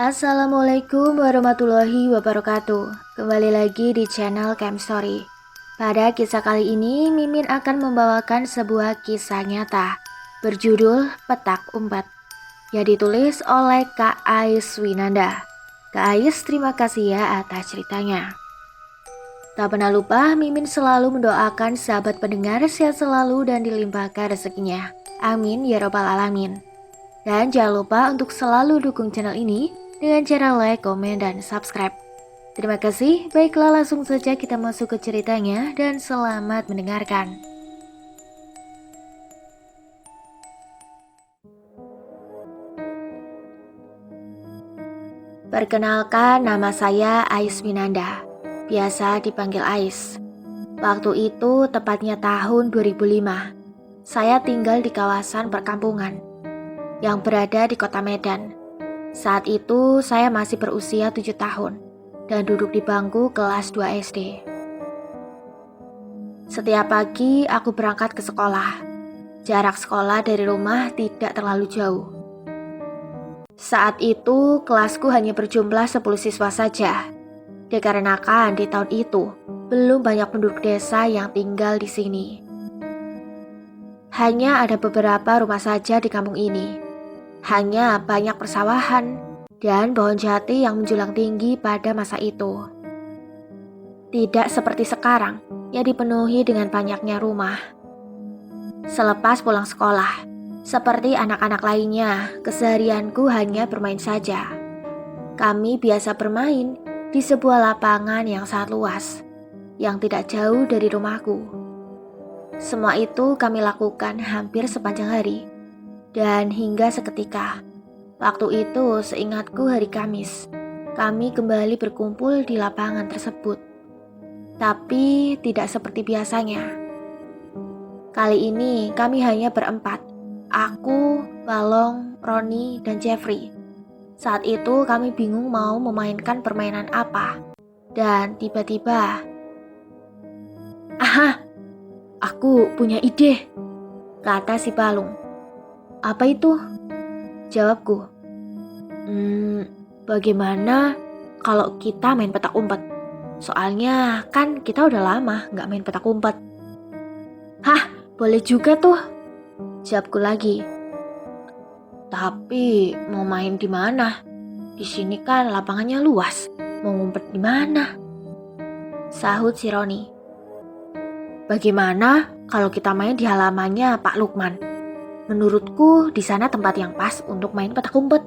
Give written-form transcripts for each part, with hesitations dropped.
Assalamualaikum warahmatullahi wabarakatuh. Kembali lagi di channel Camp Story. Pada kisah kali ini, Mimin akan membawakan sebuah kisah nyata berjudul Petak Umpet yang ditulis oleh Kak Ais Winanda. Kak Ais, terima kasih ya atas ceritanya. Tak pernah lupa, Mimin selalu mendoakan sahabat pendengar sehat selalu dan dilimpahkan rezekinya. Amin ya robbal alamin. Dan jangan lupa untuk selalu dukung channel ini dengan cara like, komen, dan subscribe. Terima kasih, baiklah langsung saja kita masuk ke ceritanya dan selamat mendengarkan. Perkenalkan, nama saya Ais Winanda, biasa dipanggil Ais. Waktu itu tepatnya tahun 2005, saya tinggal di kawasan perkampungan yang berada di kota Medan. Saat itu saya masih berusia 7 tahun dan duduk di bangku kelas 2 SD. Setiap pagi aku berangkat ke sekolah. Jarak sekolah dari rumah tidak terlalu jauh. Saat itu kelasku hanya berjumlah 10 siswa saja. Dikarenakan di tahun itu belum banyak penduduk desa yang tinggal di sini. Hanya ada beberapa rumah saja di kampung ini. Hanya banyak persawahan dan pohon jati yang menjulang tinggi pada masa itu. Tidak seperti sekarang yang dipenuhi dengan banyaknya rumah. Selepas pulang sekolah, seperti anak-anak lainnya, keseharianku hanya bermain saja. Kami biasa bermain di sebuah lapangan yang sangat luas, yang tidak jauh dari rumahku. Semua itu kami lakukan hampir sepanjang hari. Dan hingga seketika, waktu itu seingatku hari Kamis, kami kembali berkumpul di lapangan tersebut. Tapi tidak seperti biasanya. Kali ini kami hanya berempat, aku, Balong, Roni, dan Jeffrey. Saat itu kami bingung mau memainkan permainan apa. Dan tiba-tiba, "Aha, aku punya ide," kata si Balung. "Apa itu?" jawabku. Bagaimana kalau kita main petak umpet? Soalnya kan kita udah lama gak main petak umpet." "Hah, boleh juga tuh," jawabku lagi. "Tapi mau main di mana? Di sini kan lapangannya luas. Mau ngumpet di mana?" sahut si Roni. "Bagaimana kalau kita main di halamannya Pak Lukman? Menurutku di sana tempat yang pas untuk main petak umpet,"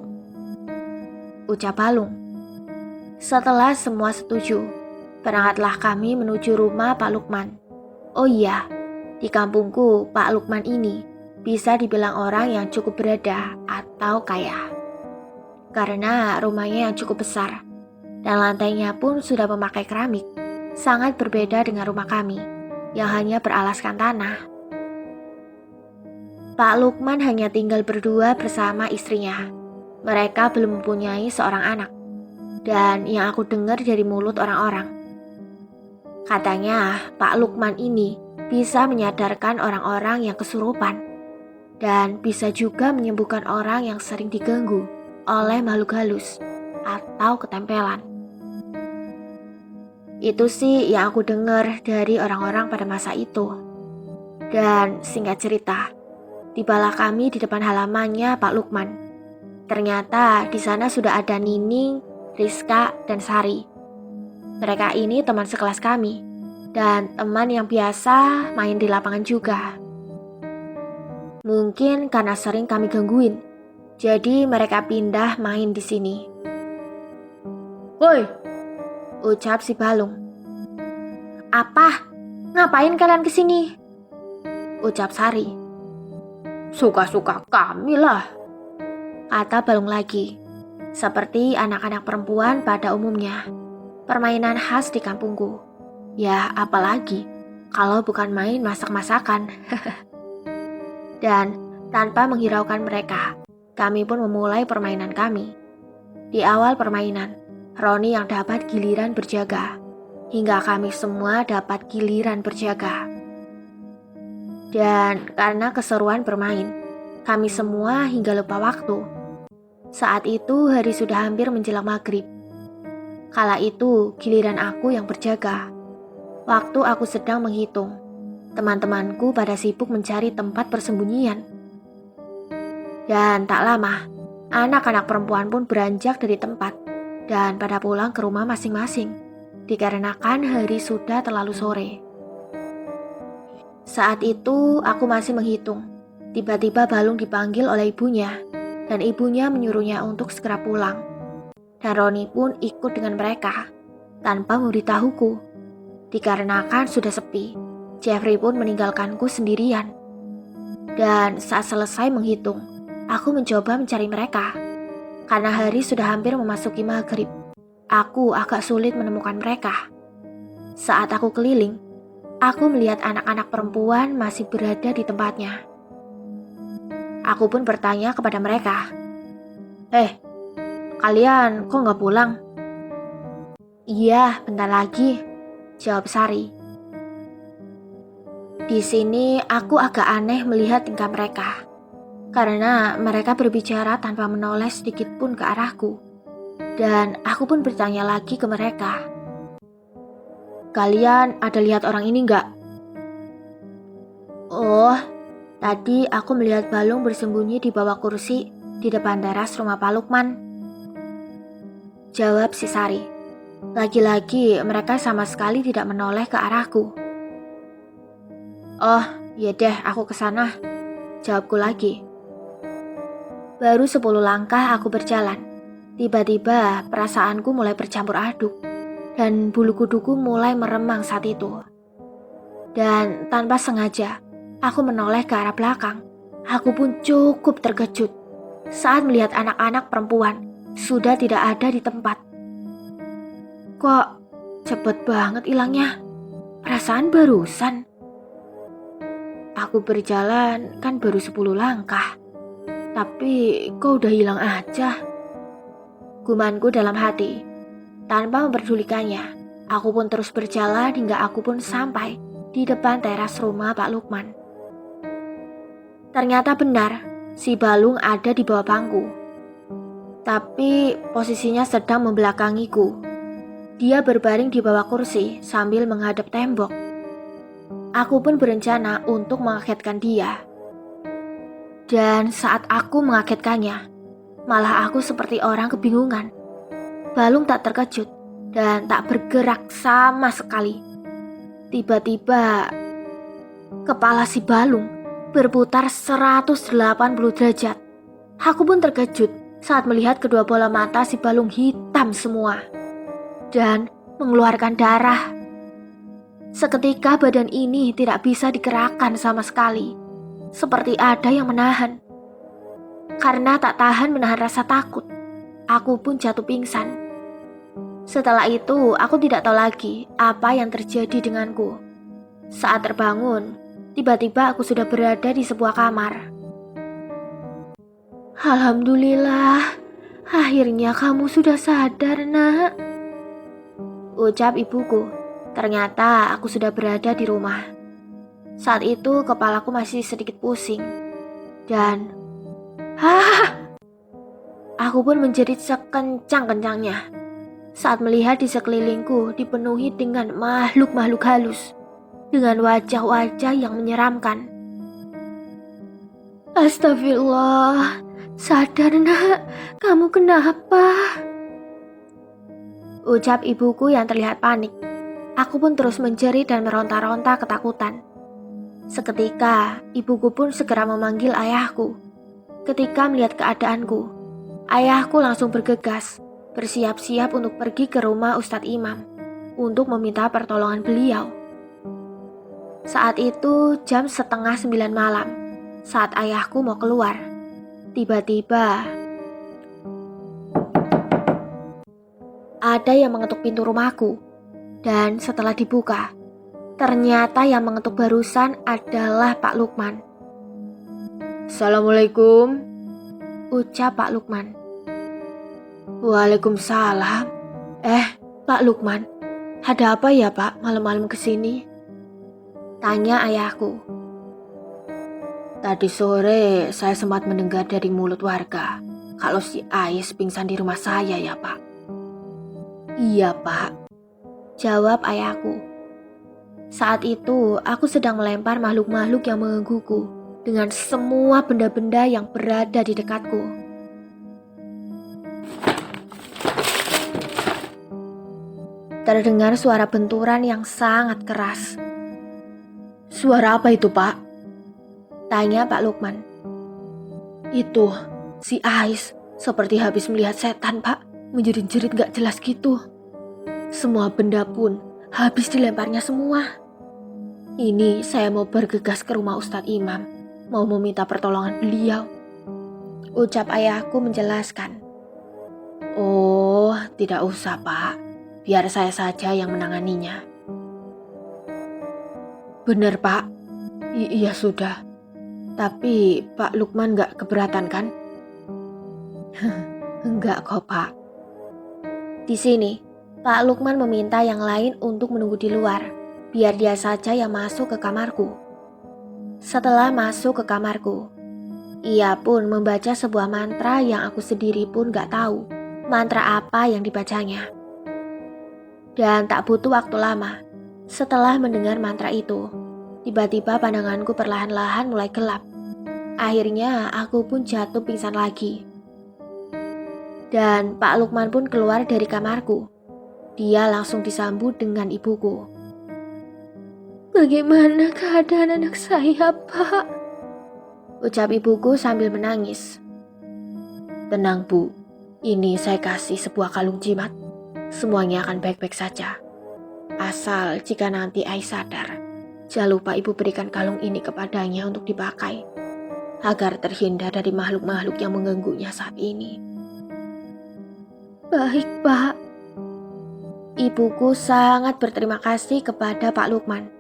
ucap Balung. Setelah semua setuju, berangkatlah kami menuju rumah Pak Lukman. Oh iya, di kampungku Pak Lukman ini bisa dibilang orang yang cukup berada atau kaya. Karena rumahnya yang cukup besar dan lantainya pun sudah memakai keramik, sangat berbeda dengan rumah kami yang hanya beralaskan tanah. Pak Lukman hanya tinggal berdua bersama istrinya. Mereka belum mempunyai seorang anak. Dan yang aku dengar dari mulut orang-orang, katanya Pak Lukman ini bisa menyadarkan orang-orang yang kesurupan. Dan bisa juga menyembuhkan orang yang sering diganggu oleh makhluk halus atau ketempelan. Itu sih yang aku dengar dari orang-orang pada masa itu. Dan singkat cerita, tibalah kami di depan halamannya Pak Lukman. Ternyata di sana sudah ada Nining, Rizka, dan Sari. Mereka ini teman sekelas kami dan teman yang biasa main di lapangan juga. Mungkin karena sering kami gangguin, jadi mereka pindah main di sini. "Woi," ucap si Balung. "Apa? Ngapain kalian kesini?" ucap Sari. "Suka-suka kami lah," kata Balung lagi. Seperti anak-anak perempuan pada umumnya, permainan khas di kampungku. Ya apalagi kalau bukan main masak-masakan. Dan tanpa menghiraukan mereka, kami pun memulai permainan kami. Di awal permainan, Roni yang dapat giliran berjaga, hingga kami semua dapat giliran berjaga. Dan karena keseruan bermain, kami semua hingga lupa waktu. Saat itu hari sudah hampir menjelang maghrib. Kala itu giliran aku yang berjaga. Waktu aku sedang menghitung, teman-temanku pada sibuk mencari tempat persembunyian. Dan tak lama, anak-anak perempuan pun beranjak dari tempat dan pada pulang ke rumah masing-masing, dikarenakan hari sudah terlalu sore. Saat itu aku masih menghitung. Tiba-tiba Balung dipanggil oleh ibunya, dan ibunya menyuruhnya untuk segera pulang. Dan Roni pun ikut dengan mereka, tanpa memberitahuku. Dikarenakan sudah sepi, Jeffrey pun meninggalkanku sendirian. Dan saat selesai menghitung, aku mencoba mencari mereka. Karena hari sudah hampir memasuki maghrib, aku agak sulit menemukan mereka. Saat aku keliling, aku melihat anak-anak perempuan masih berada di tempatnya. Aku pun bertanya kepada mereka, kalian kok nggak pulang? Iya, bentar lagi, jawab Sari. Di sini aku agak aneh melihat tingkah mereka, karena mereka berbicara tanpa menoleh sedikit pun ke arahku. Dan aku pun bertanya lagi ke mereka, kalian ada lihat orang ini nggak? Oh, tadi aku melihat Balung bersembunyi di bawah kursi di depan teras rumah Pak Lukman, jawab si Sari. Lagi-lagi mereka sama sekali tidak menoleh ke arahku. Oh, ya deh, aku kesana, jawabku lagi. Baru 10 langkah aku berjalan. Tiba-tiba perasaanku mulai bercampur aduk dan bulu kuduku mulai meremang saat itu. Dan tanpa sengaja, aku menoleh ke arah belakang. Aku pun cukup terkejut saat melihat anak-anak perempuan sudah tidak ada di tempat. Kok cepet banget hilangnya? Perasaan barusan. Aku berjalan kan baru 10 langkah. Tapi kok udah hilang aja? Gumanku dalam hati. Tanpa memperdulikannya, aku pun terus berjalan hingga aku pun sampai di depan teras rumah Pak Lukman. Ternyata benar, si Balung ada di bawah pangku. Tapi posisinya sedang membelakangiku. Dia berbaring di bawah kursi sambil menghadap tembok. Aku pun berencana untuk mengagetkan dia. Dan saat aku mengagetkannya, malah aku seperti orang kebingungan. Balung tak terkejut dan tak bergerak sama sekali. Tiba-tiba, kepala si Balung berputar 180 derajat. Aku pun terkejut saat melihat kedua bola mata si Balung hitam semua dan mengeluarkan darah. Seketika badan ini tidak bisa digerakkan sama sekali, seperti ada yang menahan. Karena tak tahan menahan rasa takut, aku pun jatuh pingsan. Setelah itu, aku tidak tahu lagi apa yang terjadi denganku. Saat terbangun, tiba-tiba aku sudah berada di sebuah kamar. Alhamdulillah, akhirnya kamu sudah sadar, Nak, ucap ibuku. Ternyata aku sudah berada di rumah. Saat itu kepalaku masih sedikit pusing. Dan aku pun menjerit sekencang-kencangnya saat melihat di sekelilingku dipenuhi dengan makhluk-makhluk halus dengan wajah-wajah yang menyeramkan. Astagfirullah, sadar Nak, kamu kenapa? Ucap ibuku yang terlihat panik. Aku pun terus menjerit dan meronta-ronta ketakutan. Seketika, ibuku pun segera memanggil ayahku. Ketika melihat keadaanku, ayahku langsung bergegas, bersiap-siap untuk pergi ke rumah Ustadz Imam untuk meminta pertolongan beliau. Saat itu jam 8:30 malam, saat ayahku mau keluar. Tiba-tiba, ada yang mengetuk pintu rumahku. Dan setelah dibuka, ternyata yang mengetuk barusan adalah Pak Lukman. Assalamualaikum, ucap Pak Lukman. Waalaikumsalam. Pak Lukman, ada apa ya Pak malam-malam kesini? Tanya ayahku. Tadi sore saya sempat mendengar dari mulut warga kalau si Ais pingsan di rumah saya ya, Pak? Iya, Pak, jawab ayahku. Saat itu aku sedang melempar makhluk-makhluk yang menggangguku dengan semua benda-benda yang berada di dekatku. Terdengar suara benturan yang sangat keras. Suara apa itu, Pak? Tanya Pak Lukman. Itu, si Ais seperti habis melihat setan, Pak. Menjerit-jerit gak jelas gitu. Semua benda pun habis dilemparnya semua. Ini saya mau bergegas ke rumah Ustadz Imam. Mau meminta pertolongan beliau. Ucap ayahku menjelaskan. Oh, tidak usah, Pak. Biar saya saja yang menanganinya. Bener, Pak. Iya sudah. Tapi Pak Lukman gak keberatan kan? Enggak kok, Pak. Di sini, Pak Lukman meminta yang lain untuk menunggu di luar, biar dia saja yang masuk ke kamarku. Setelah masuk ke kamarku, ia pun membaca sebuah mantra yang aku sendiri pun gak tahu mantra apa yang dibacanya. Dan tak butuh waktu lama, setelah mendengar mantra itu, tiba-tiba pandanganku perlahan-lahan mulai gelap. Akhirnya aku pun jatuh pingsan lagi. Dan Pak Lukman pun keluar dari kamarku. Dia langsung disambut dengan ibuku. Bagaimana keadaan anak saya, Pak? Ucap ibuku sambil menangis. Tenang, Bu. Ini saya kasih sebuah kalung jimat. Semuanya akan baik-baik saja. Asal jika nanti Ais sadar, jangan lupa ibu berikan kalung ini kepadanya untuk dipakai, agar terhindar dari makhluk-makhluk yang mengganggunya saat ini. Baik, Pak. Ibuku sangat berterima kasih kepada Pak Lukman.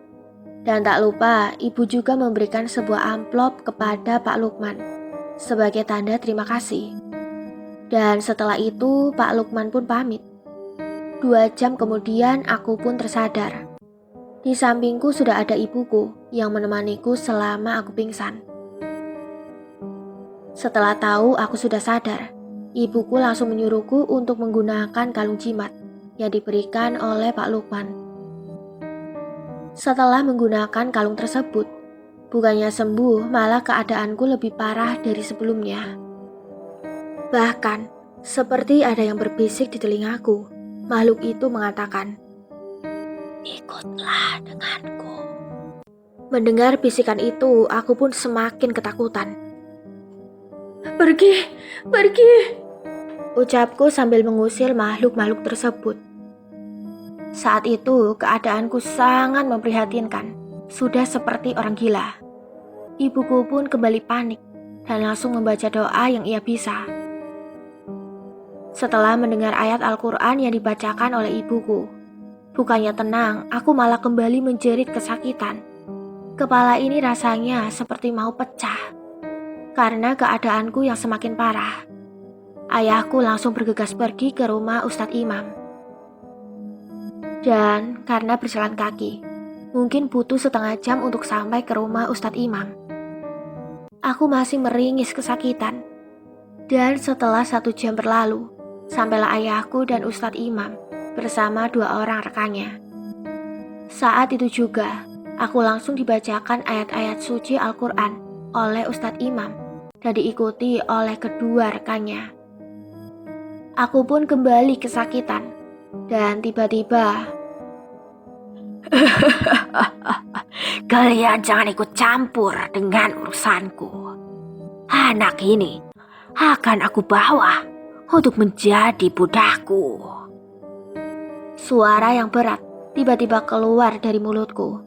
Dan tak lupa, ibu juga memberikan sebuah amplop kepada Pak Lukman sebagai tanda terima kasih. Dan setelah itu, Pak Lukman pun pamit. 2 jam kemudian, aku pun tersadar. Di sampingku sudah ada ibuku yang menemaniku selama aku pingsan. Setelah tahu aku sudah sadar, ibuku langsung menyuruhku untuk menggunakan kalung jimat yang diberikan oleh Pak Lukman. Setelah menggunakan kalung tersebut, bukannya sembuh, malah keadaanku lebih parah dari sebelumnya. Bahkan, seperti ada yang berbisik di telingaku, makhluk itu mengatakan, "Ikutlah denganku." Mendengar bisikan itu, aku pun semakin ketakutan. Pergi, pergi, ucapku sambil mengusir makhluk-makhluk tersebut. Saat itu keadaanku sangat memprihatinkan, sudah seperti orang gila. Ibuku pun kembali panik dan langsung membaca doa yang ia bisa. Setelah mendengar ayat Al-Quran yang dibacakan oleh ibuku, bukannya tenang, aku malah kembali menjerit kesakitan. Kepala ini rasanya seperti mau pecah karena keadaanku yang semakin parah. Ayahku langsung bergegas pergi ke rumah Ustadz Imam. Dan karena berjalan kaki, mungkin butuh setengah jam untuk sampai ke rumah Ustadz Imam. Aku masih meringis kesakitan. Dan setelah 1 jam berlalu, sampailah ayahku dan Ustadz Imam bersama 2 orang rekannya. Saat itu juga, aku langsung dibacakan ayat-ayat suci Al-Quran oleh Ustadz Imam dan diikuti oleh kedua rekannya. Aku pun kembali kesakitan. Dan tiba-tiba, kalian jangan ikut campur dengan urusanku. Anak ini akan aku bawa untuk menjadi budakku. Suara yang berat tiba-tiba keluar dari mulutku.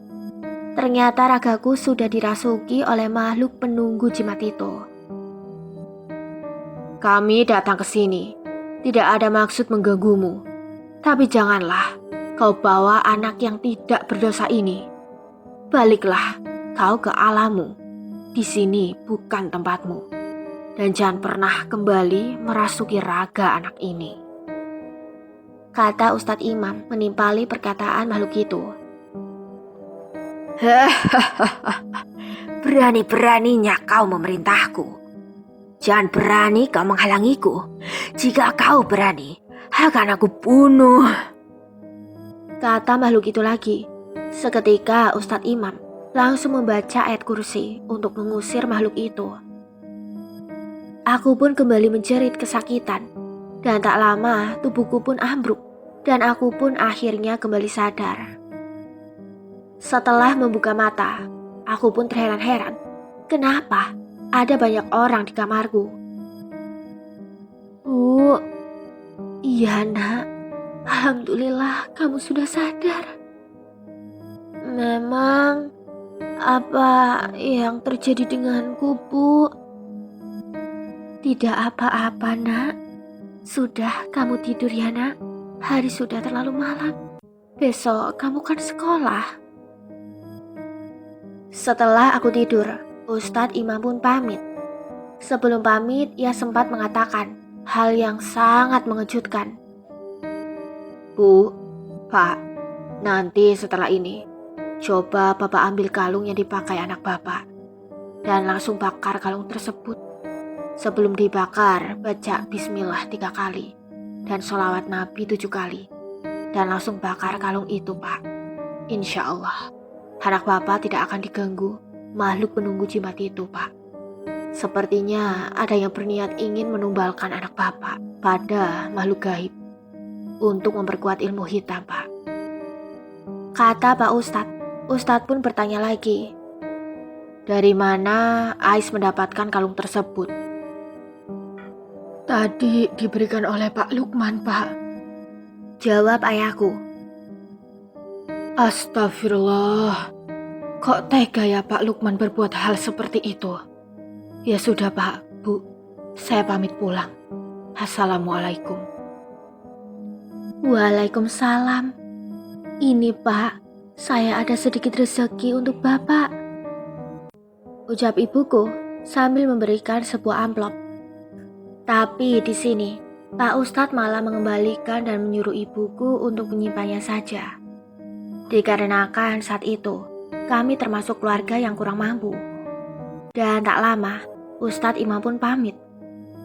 Ternyata ragaku sudah dirasuki oleh makhluk penunggu jimat itu. Kami datang ke sini tidak ada maksud mengganggumu. Tapi janganlah kau bawa anak yang tidak berdosa ini. Baliklah kau ke alammu. Di sini bukan tempatmu. Dan jangan pernah kembali merasuki raga anak ini. Kata Ustadz Imam menimpali perkataan makhluk itu. Berani-beraninya kau memerintahku. Jangan berani kau menghalangiku. Jika kau berani, akan aku bunuh. Kata makhluk itu lagi. Seketika Ustadz Imam langsung membaca ayat kursi untuk mengusir makhluk itu. Aku pun kembali menjerit kesakitan. Dan tak lama tubuhku pun ambruk. Dan aku pun akhirnya kembali sadar. Setelah membuka mata, aku pun terheran-heran. Kenapa ada banyak orang di kamarku? Bu, iya nak. Alhamdulillah kamu sudah sadar. Memang apa yang terjadi denganku, Bu? Tidak apa-apa, nak. Sudah kamu tidur ya, nak. Hari sudah terlalu malam. Besok kamu kan sekolah. Setelah aku tidur, Ustadz Imam pun pamit. Sebelum pamit, ia sempat mengatakan hal yang sangat mengejutkan. Bu, Pak, nanti setelah ini, coba Bapak ambil kalung yang dipakai anak Bapak. Dan langsung bakar kalung tersebut. Sebelum dibakar, baca bismillah 3 kali. Dan sholawat Nabi 7 kali. Dan langsung bakar kalung itu, Pak. Insya Allah, anak Bapak tidak akan diganggu makhluk penunggu jimat itu, Pak. Sepertinya ada yang berniat ingin menumbalkan anak Bapak pada makhluk gaib untuk memperkuat ilmu hitam, Pak. Kata Pak Ustadz. Ustadz pun bertanya lagi, dari mana Ais mendapatkan kalung tersebut? Tadi diberikan oleh Pak Lukman, Pak. Jawab ayahku. Astagfirullah. Kok tega ya Pak Lukman berbuat hal seperti itu? Ya sudah Pak, Bu. Saya pamit pulang. Assalamualaikum. Waalaikumsalam. Ini Pak, saya ada sedikit rezeki untuk Bapak. Ucap ibuku sambil memberikan sebuah amplop. Tapi di sini, Pak Ustadz malah mengembalikan dan menyuruh ibuku untuk menyimpannya saja. Dikarenakan saat itu, kami termasuk keluarga yang kurang mampu. Dan tak lama, Ustadz Imam pun pamit.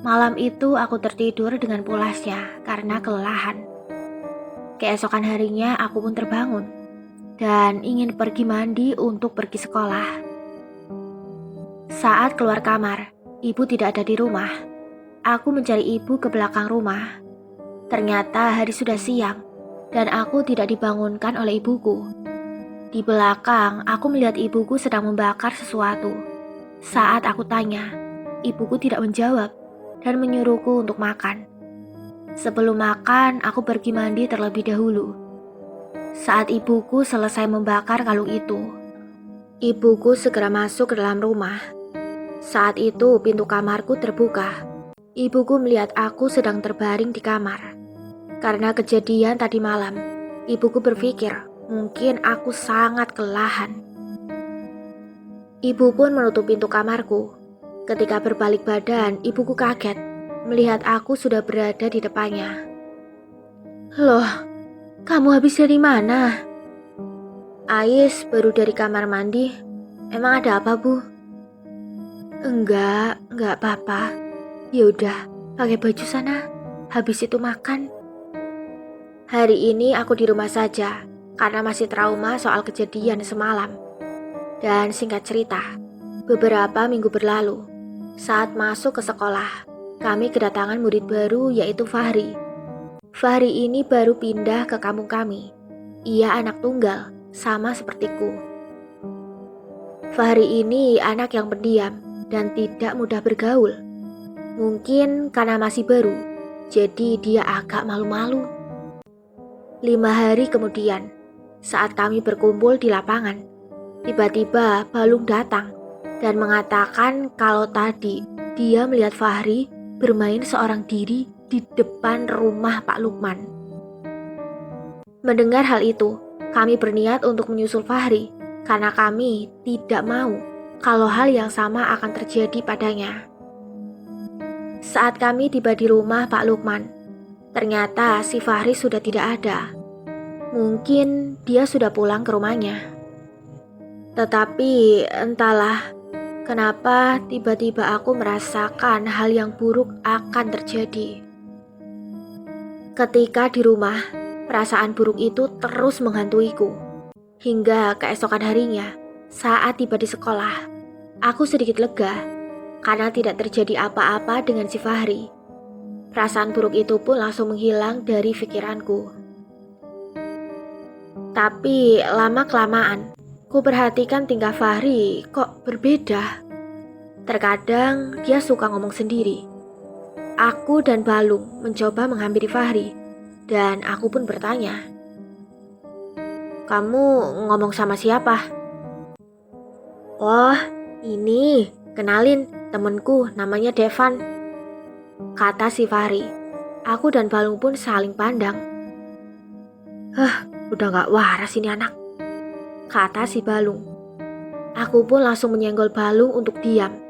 Malam itu aku tertidur dengan pulasnya karena kelelahan. Keesokan harinya aku pun terbangun dan ingin pergi mandi untuk pergi sekolah. Saat keluar kamar, ibu tidak ada di rumah. Aku mencari ibu ke belakang rumah. Ternyata hari sudah siang dan aku tidak dibangunkan oleh ibuku. Di belakang, aku melihat ibuku sedang membakar sesuatu. Saat aku tanya, ibuku tidak menjawab dan menyuruhku untuk makan. Sebelum makan, aku pergi mandi terlebih dahulu. Saat ibuku selesai membakar kalung itu, ibuku segera masuk ke dalam rumah. Saat itu pintu kamarku terbuka. Ibuku melihat aku sedang terbaring di kamar. Karena kejadian tadi malam, ibuku berpikir mungkin aku sangat kelelahan. Ibu pun menutup pintu kamarku. Ketika berbalik badan, ibuku kaget melihat aku sudah berada di depannya. Loh, kamu habis dari mana? Ais baru dari kamar mandi. Emang ada apa, Bu? Enggak apa-apa. Yaudah, pakai baju sana. Habis itu makan. Hari ini aku di rumah saja, karena masih trauma soal kejadian semalam. Dan singkat cerita, beberapa minggu berlalu, saat masuk ke sekolah, kami kedatangan murid baru yaitu Fahri. Fahri ini baru pindah ke kampung kami. Ia anak tunggal, sama sepertiku. Fahri ini anak yang pendiam dan tidak mudah bergaul. Mungkin karena masih baru, jadi dia agak malu-malu. 5 hari kemudian, saat kami berkumpul di lapangan, tiba-tiba Balung datang dan mengatakan kalau tadi dia melihat Fahri bermain seorang diri di depan rumah Pak Lukman. Mendengar hal itu, kami berniat untuk menyusul Fahri karena kami tidak mau kalau hal yang sama akan terjadi padanya. Saat kami tiba di rumah Pak Lukman, ternyata si Fahri sudah tidak ada. Mungkin dia sudah pulang ke rumahnya. Tetapi entahlah, Kenapa tiba-tiba aku merasakan hal yang buruk akan terjadi? Ketika di rumah, perasaan buruk itu terus menghantuiku. Hingga keesokan harinya, saat tiba di sekolah, aku sedikit lega karena tidak terjadi apa-apa dengan si Fahri. Perasaan buruk itu pun langsung menghilang dari pikiranku. Tapi lama-kelamaan, ku perhatikan tingkah Fahri kok berbeda. Terkadang dia suka ngomong sendiri. Aku dan Balung mencoba menghampiri Fahri, dan aku pun bertanya, "Kamu ngomong sama siapa?" "Oh, ini, kenalin, temenku namanya Devan," kata si Fahri. Aku dan Balung pun saling pandang. Udah gak waras ini anak," kata si Balung. Aku pun langsung menyenggol Balung untuk diam.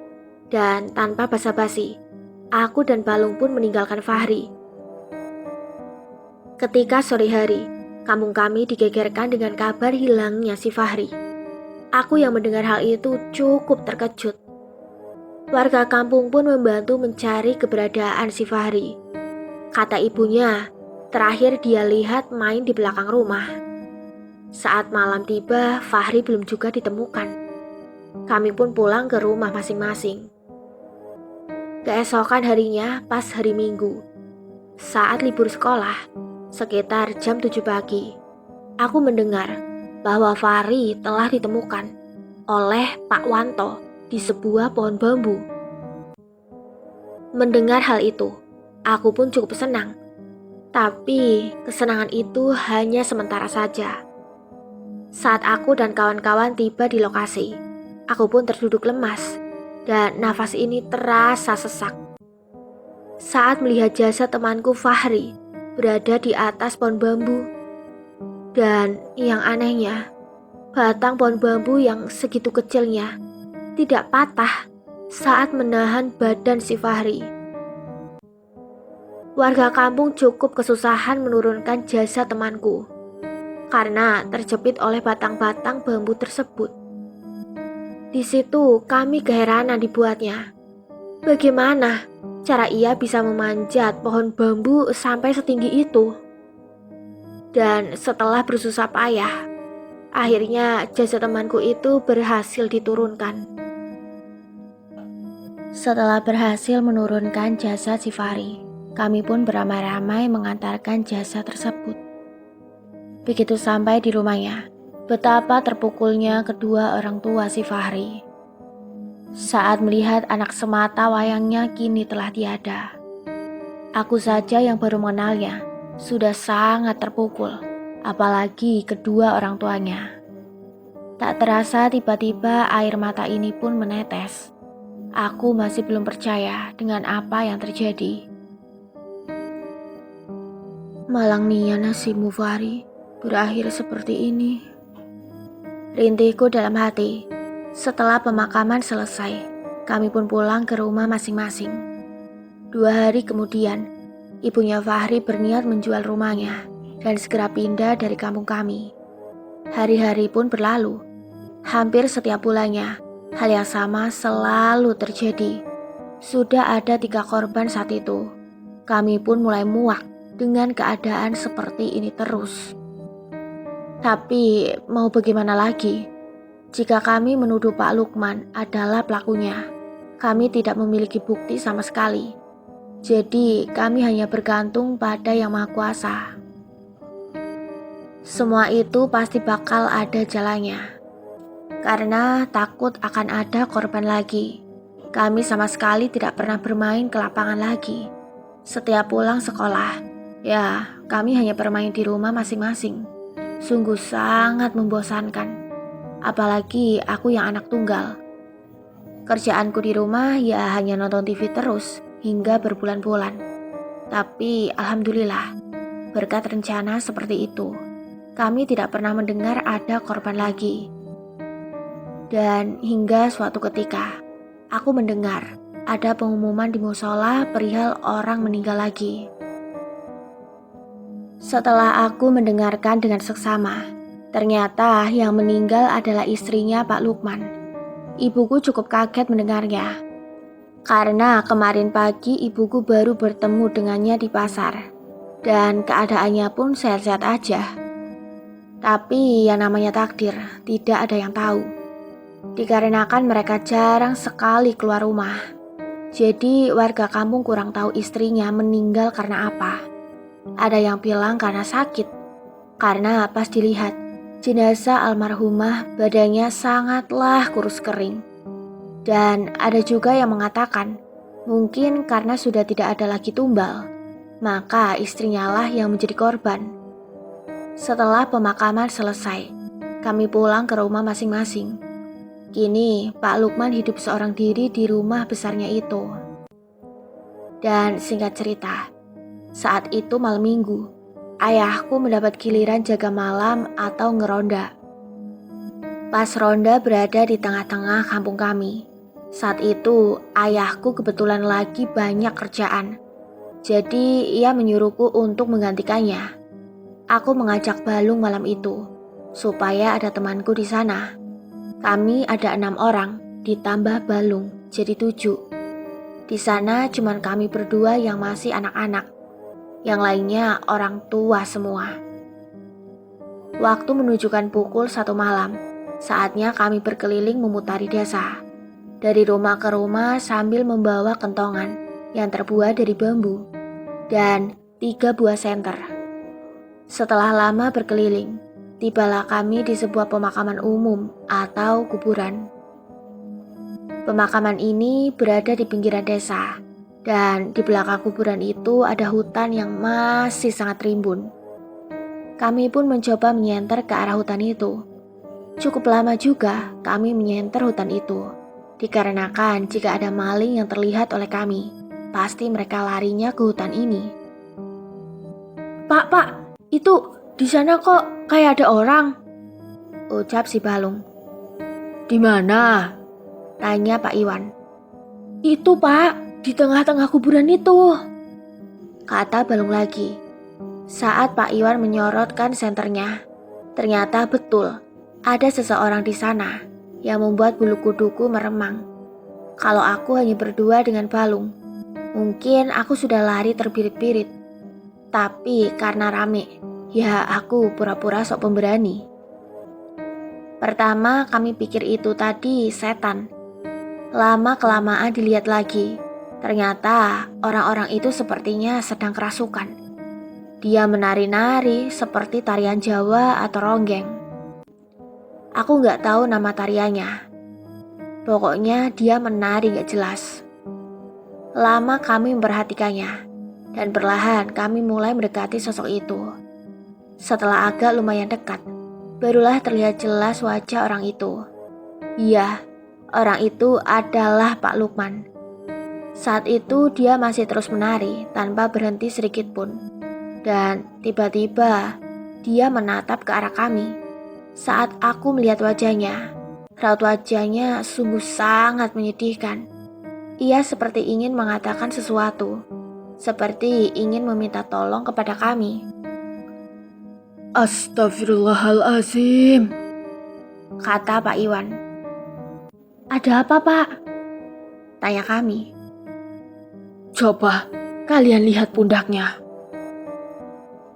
Dan tanpa basa-basi, aku dan Balung pun meninggalkan Fahri. Ketika sore hari, kampung kami digegerkan dengan kabar hilangnya si Fahri. Aku yang mendengar hal itu cukup terkejut. Warga kampung pun membantu mencari keberadaan si Fahri. Kata ibunya, terakhir dia lihat main di belakang rumah. Saat malam tiba, Fahri belum juga ditemukan. Kami pun pulang ke rumah masing-masing. Keesokan harinya pas hari Minggu, saat libur sekolah, sekitar jam 7 pagi, aku mendengar bahwa Fahri telah ditemukan oleh Pak Wanto di sebuah pohon bambu. Mendengar hal itu, aku pun cukup senang. Tapi kesenangan itu hanya sementara saja. Saat aku dan kawan-kawan tiba di lokasi, aku pun terduduk lemas dan nafas ini terasa sesak. Saat melihat jasad temanku Fahri berada di atas pohon bambu. Dan yang anehnya, batang pohon bambu yang segitu kecilnya tidak patah saat menahan badan si Fahri. Warga kampung cukup kesusahan menurunkan jasad temanku karena terjepit oleh batang-batang bambu tersebut. Di situ kami keheranan dibuatnya. Bagaimana cara ia bisa memanjat pohon bambu sampai setinggi itu? Dan setelah bersusah payah, akhirnya jasad temanku itu berhasil diturunkan. Setelah berhasil menurunkan jasad si Fahri, kami pun beramai-ramai mengantarkan jasad tersebut. Begitu sampai di rumahnya, betapa terpukulnya kedua orang tua si Fahri. Saat melihat anak semata wayangnya kini telah tiada. Aku saja yang baru mengenalnya sudah sangat terpukul, apalagi kedua orang tuanya. Tak terasa tiba-tiba air mata ini pun menetes. Aku masih belum percaya dengan apa yang terjadi. Malangnya nasibmu Fahri berakhir seperti ini. Rintihku dalam hati. Setelah pemakaman selesai, kami pun pulang ke rumah masing-masing. 2 hari kemudian, ibunya Fahri berniat menjual rumahnya dan segera pindah dari kampung kami. Hari-hari pun berlalu. Hampir setiap bulannya, hal yang sama selalu terjadi. Sudah ada 3 korban saat itu. Kami pun mulai muak dengan keadaan seperti ini terus. Tapi mau bagaimana lagi? Jika kami menuduh Pak Lukman adalah pelakunya, kami tidak memiliki bukti sama sekali. Jadi kami hanya bergantung pada Yang Maha Kuasa. Semua itu pasti bakal ada jalannya. Karena takut akan ada korban lagi, kami sama sekali tidak pernah bermain ke lapangan lagi. Setiap pulang sekolah, ya kami hanya bermain di rumah masing-masing. Sungguh sangat membosankan. Apalagi aku yang anak tunggal. Kerjaanku di rumah ya hanya nonton TV terus hingga berbulan-bulan. Tapi alhamdulillah, berkat rencana seperti itu, kami tidak pernah mendengar ada korban lagi. Dan hingga suatu ketika, aku mendengar ada pengumuman di musola perihal orang meninggal lagi. Setelah aku mendengarkan dengan seksama, ternyata yang meninggal adalah istrinya Pak Lukman. Ibuku cukup kaget mendengarnya. Karena kemarin pagi ibuku baru bertemu dengannya di pasar. Dan keadaannya pun sehat-sehat aja. Tapi yang namanya takdir, tidak ada yang tahu. Dikarenakan mereka jarang sekali keluar rumah. Jadi warga kampung kurang tahu istrinya meninggal karena apa. Ada yang bilang karena sakit. Karena pas dilihat, jenazah almarhumah badannya sangatlah kurus kering. Dan ada juga yang mengatakan, mungkin karena sudah tidak ada lagi tumbal, maka istrinya lah yang menjadi korban. Setelah pemakaman selesai, kami pulang ke rumah masing-masing. Kini Pak Lukman hidup seorang diri di rumah besarnya itu. Dan singkat cerita, saat itu malam minggu, ayahku mendapat giliran jaga malam atau ngeronda. Pas ronda berada di tengah-tengah kampung kami. Saat itu ayahku kebetulan lagi banyak kerjaan. Jadi ia menyuruhku untuk menggantikannya. Aku mengajak Balung malam itu supaya ada temanku di sana. Kami ada 6 orang ditambah Balung jadi 7. Di sana cuma kami berdua yang masih anak-anak. Yang lainnya orang tua semua. Waktu menunjukkan pukul 1 malam. Saatnya kami berkeliling memutari desa. Dari rumah ke rumah sambil membawa kentongan yang terbuat dari bambu dan 3 buah senter. Setelah lama berkeliling, tibalah kami di sebuah pemakaman umum atau kuburan. Pemakaman ini berada di pinggiran desa dan di belakang kuburan itu ada hutan yang masih sangat rimbun. Kami pun mencoba menyenter ke arah hutan itu. Cukup lama juga kami menyenter hutan itu. Dikarenakan jika ada maling yang terlihat oleh kami, pasti mereka larinya ke hutan ini. Pak, itu di sana kok kayak ada orang, ucap si Balung. Di mana? Tanya Pak Iwan. Itu Pak, di tengah-tengah kuburan itu, kata Balung lagi. Saat Pak Iwan menyorotkan senternya, ternyata betul ada seseorang di sana yang membuat bulu kuduku meremang. Kalau aku hanya berdua dengan Balung, mungkin aku sudah lari terbirit-birit. Tapi karena rame, ya aku pura-pura sok pemberani. Pertama kami pikir itu tadi setan. Lama-kelamaan dilihat lagi, ternyata orang-orang itu sepertinya sedang kerasukan. Dia menari-nari seperti tarian Jawa atau ronggeng. Aku gak tahu nama tariannya. Pokoknya dia menari gak jelas. Lama kami memperhatikannya, dan perlahan kami mulai mendekati sosok itu. Setelah agak lumayan dekat, barulah terlihat jelas wajah orang itu. Iya, orang itu adalah Pak Lukman. Saat itu dia masih terus menari tanpa berhenti sedikit pun. Dan tiba-tiba dia menatap ke arah kami. Saat aku melihat wajahnya, raut wajahnya sungguh sangat menyedihkan. Ia seperti ingin mengatakan sesuatu, seperti ingin meminta tolong kepada kami. Astagfirullahalazim, kata Pak Iwan. Ada apa Pak? Tanya kami. Coba kalian lihat pundaknya.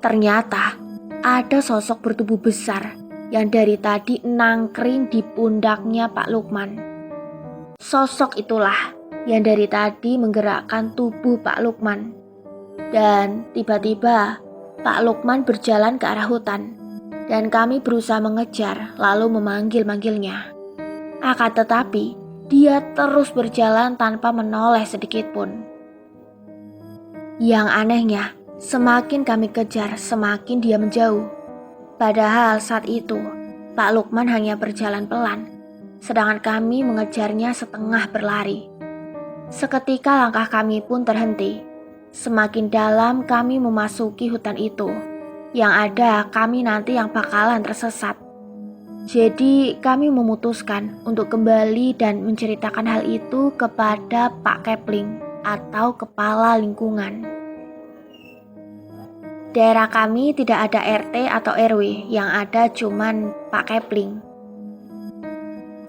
Ternyata ada sosok bertubuh besar yang dari tadi nangkring di pundaknya Pak Lukman. Sosok itulah yang dari tadi menggerakkan tubuh Pak Lukman. Dan tiba-tiba Pak Lukman berjalan ke arah hutan. Dan kami berusaha mengejar lalu memanggil-manggilnya. Akan tetapi dia terus berjalan tanpa menoleh sedikit pun. Yang anehnya, semakin kami kejar semakin dia menjauh. Padahal saat itu, Pak Lukman hanya berjalan pelan, sedangkan kami mengejarnya setengah berlari. Seketika langkah kami pun terhenti. Semakin dalam kami memasuki hutan itu, yang ada kami nanti yang bakalan tersesat. Jadi kami memutuskan untuk kembali dan menceritakan hal itu kepada Pak Kepling atau kepala lingkungan. Daerah kami tidak ada RT atau RW, yang ada cuman Pak Kepling.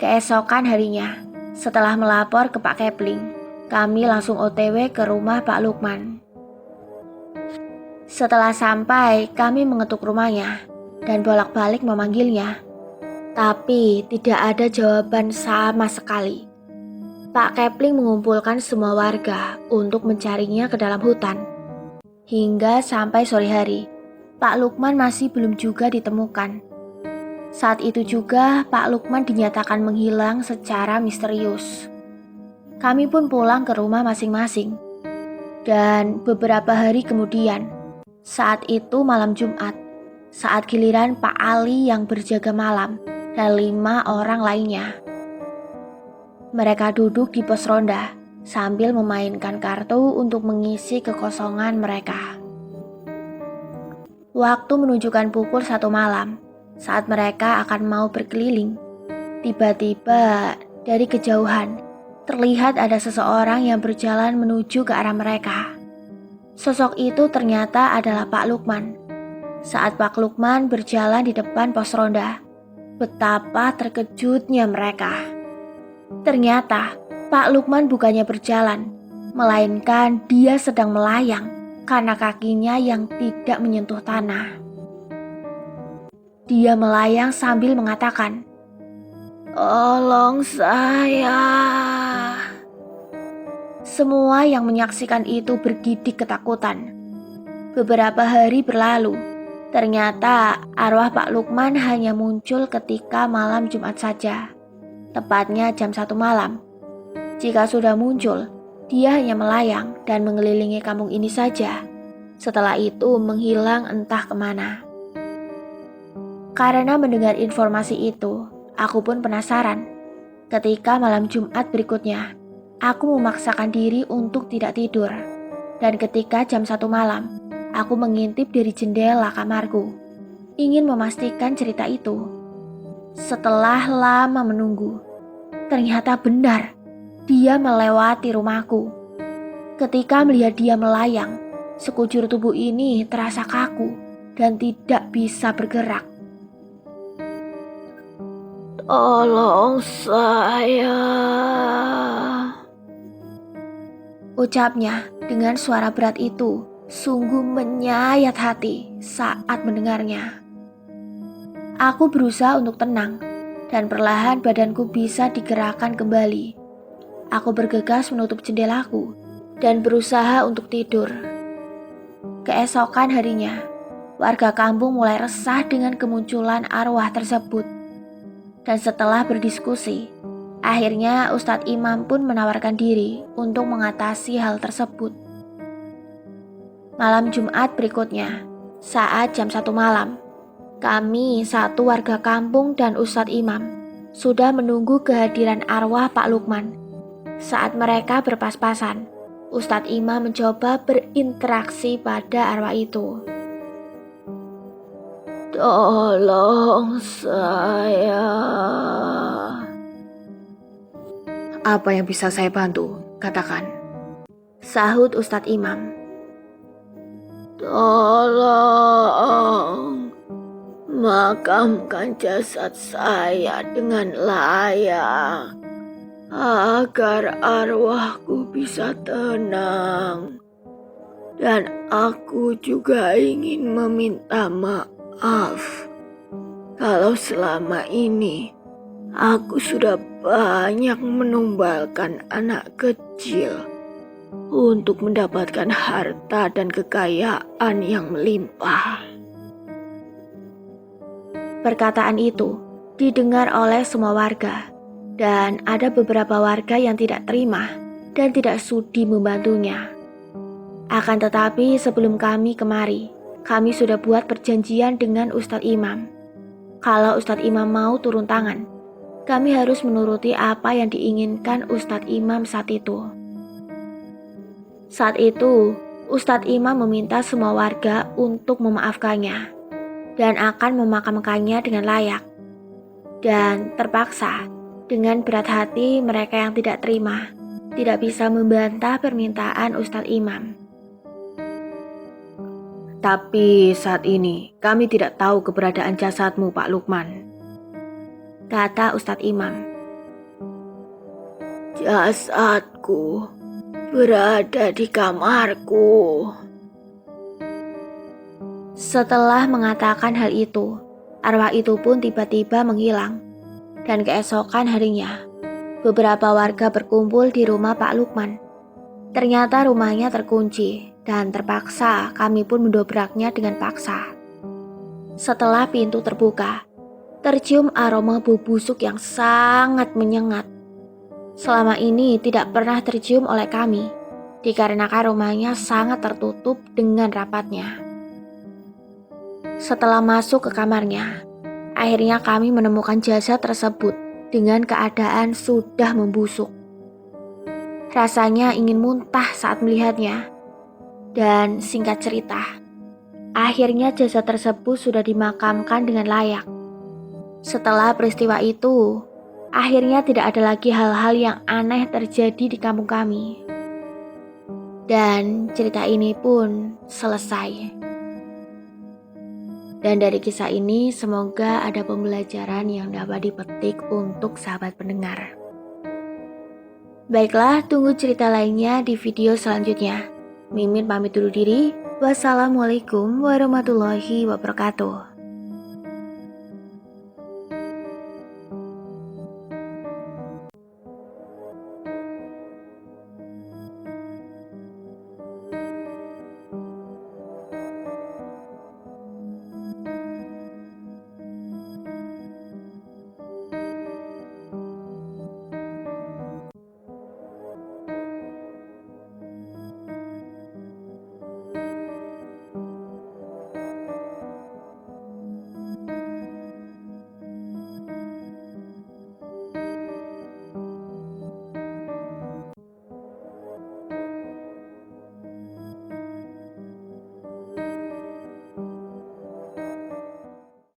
Keesokan harinya, setelah melapor ke Pak Kepling, kami langsung OTW ke rumah Pak Lukman. Setelah sampai, kami mengetuk rumahnya dan bolak-balik memanggilnya. Tapi tidak ada jawaban sama sekali. Pak Kepling mengumpulkan semua warga untuk mencarinya ke dalam hutan. Hingga sampai sore hari, Pak Lukman masih belum juga ditemukan. Saat itu juga Pak Lukman dinyatakan menghilang secara misterius. Kami pun pulang ke rumah masing-masing. Dan beberapa hari kemudian, saat itu malam Jumat, saat giliran Pak Ali yang berjaga malam dan 5 orang lainnya. Mereka duduk di pos ronda sambil memainkan kartu untuk mengisi kekosongan mereka. Waktu menunjukkan pukul 1 malam, saat mereka akan mau berkeliling, tiba-tiba dari kejauhan terlihat ada seseorang yang berjalan menuju ke arah mereka. Sosok itu ternyata adalah Pak Lukman. Saat Pak Lukman berjalan di depan pos ronda, betapa terkejutnya mereka. Ternyata Pak Lukman bukannya berjalan, melainkan dia sedang melayang karena kakinya yang tidak menyentuh tanah. Dia melayang sambil mengatakan, "Tolong saya." Semua yang menyaksikan itu bergidik ketakutan. Beberapa hari berlalu, ternyata arwah Pak Lukman hanya muncul ketika malam Jumat saja, tepatnya jam 1 malam. Jika sudah muncul, dia hanya melayang dan mengelilingi kampung ini saja. Setelah itu menghilang entah kemana. Karena mendengar informasi itu, aku pun penasaran. Ketika malam Jumat berikutnya, aku memaksakan diri untuk tidak tidur. Dan ketika jam 1 malam, aku mengintip dari jendela kamarku, ingin memastikan cerita itu. Setelah lama menunggu, ternyata benar, dia melewati rumahku. Ketika melihat dia melayang, sekujur tubuh ini terasa kaku dan tidak bisa bergerak. "Tolong saya," ucapnya dengan suara berat itu. Sungguh menyayat hati saat mendengarnya. Aku berusaha untuk tenang dan perlahan badanku bisa digerakkan kembali. Aku bergegas menutup jendelaku dan berusaha untuk tidur. Keesokan harinya, warga kampung mulai resah dengan kemunculan arwah tersebut. Dan setelah berdiskusi, akhirnya Ustadz Imam pun menawarkan diri untuk mengatasi hal tersebut. Malam Jumat berikutnya, saat jam 1 malam, kami satu warga kampung dan Ustadz Imam sudah menunggu kehadiran arwah Pak Lukman. Saat mereka berpas-pasan, Ustadz Imam mencoba berinteraksi pada arwah itu. "Tolong saya." "Apa yang bisa saya bantu? Katakan," sahut Ustadz Imam. "Tolong makamkan jasad saya dengan layak, agar arwahku bisa tenang. Dan aku juga ingin meminta maaf kalau selama ini aku sudah banyak menumbalkan anak kecil untuk mendapatkan harta dan kekayaan yang melimpah." Perkataan itu didengar oleh semua warga, dan ada beberapa warga yang tidak terima dan tidak sudi membantunya. Akan tetapi sebelum kami kemari, kami sudah buat perjanjian dengan Ustadz Imam. Kalau Ustadz Imam mau turun tangan, kami harus menuruti apa yang diinginkan Ustadz Imam saat itu. Saat itu, Ustadz Imam meminta semua warga untuk memaafkannya dan akan memakamkannya dengan layak. Dan terpaksa, dengan berat hati mereka yang tidak terima, tidak bisa membantah permintaan Ustadz Imam. "Tapi saat ini kami tidak tahu keberadaan jasadmu, Pak Lukman," kata Ustadz Imam. Jasadku berada di kamarku. Setelah mengatakan hal itu, arwah itu pun tiba-tiba menghilang. Dan keesokan harinya, beberapa warga berkumpul di rumah Pak Lukman. Ternyata rumahnya terkunci dan terpaksa kami pun mendobraknya dengan paksa. Setelah pintu terbuka, tercium aroma bau busuk yang sangat menyengat. Selama ini tidak pernah tercium oleh kami, dikarenakan rumahnya sangat tertutup dengan rapatnya. Setelah masuk ke kamarnya, akhirnya kami menemukan jasad tersebut dengan keadaan sudah membusuk. Rasanya ingin muntah saat melihatnya. Dan singkat cerita, akhirnya jasad tersebut sudah dimakamkan dengan layak. Setelah peristiwa itu, akhirnya tidak ada lagi hal-hal yang aneh terjadi di kampung kami. Dan cerita ini pun selesai. Dan dari kisah ini semoga ada pembelajaran yang dapat dipetik untuk sahabat pendengar. Baiklah, tunggu cerita lainnya di video selanjutnya. Mimin pamit dulu diri. Wassalamualaikum warahmatullahi wabarakatuh.